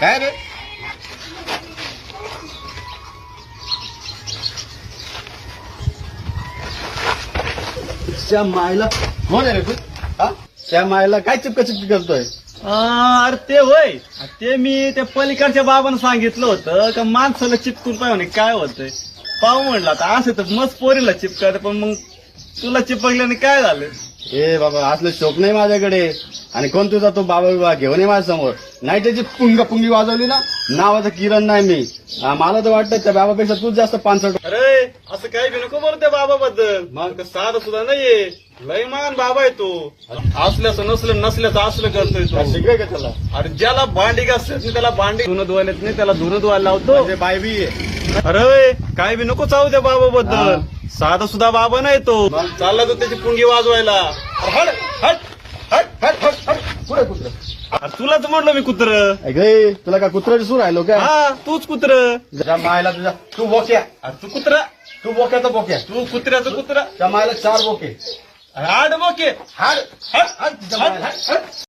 काय रे? त्या मायला कोण आहे रे तू? हा? त्या मायला काय चिपका चिपकी करतोय? अरे ते होय ते मी त्या पलीकडच्या बाबांना सांगितलं होतं का माणसाला चिपकून पाहिजे काय होतंय पाहू म्हणलं आता असं तर मस्त पोरीला चिपकायचं पण मग तुला चिपकल्याने काय झालं? ए बाबा असलं शोक नाही माझ्याकडे. आणि कोण तुझा तो बाबा बिबा घेऊन ये माझ्या समोर. नाही त्याची पुंगा पुंगी वाजवली ना नावाचा किरण नाही मी. मला तर वाटतं त्या बाबापेक्षा तूच जास्त पानसट. अरे असं काही बी नको बरं त्या बाबाबद्दल मग साधं सुद्धा नाहीये लय मान बाबा आहे तो. असल्याचं नसल्याचं असलं करतोय तो. शिकवे का त्याला? अरे ज्याला भांडी घासत नाही त्याला भांडी धुणं धुवायला येत नाही त्याला धुणं धुवायला लावतो. म्हणजे बाय बी आहे. अरे काय बी नको चावू त्या बाबाबद्दल. साधा सुद्धा बाबा नाही तो. चालला तो त्याची पुंगी वाजवायला. हट हट हट हट हट हट पुढे कुत्र. अरे तुलाच म्हटलं मी कुत्र. गे तुला का कुत्र्याची सूर राहिलो काय? हा तूच कुत्र. त्या मायला तुझ्या तू बोक्या. अरे तू कुत्रा. तू बोक्याचा बोक्या. तू कुत्र्याचं कुत्रा. त्या मायला 4 बोके. आड बोके. हट हट हट तुझ्या मायला, हट, हट.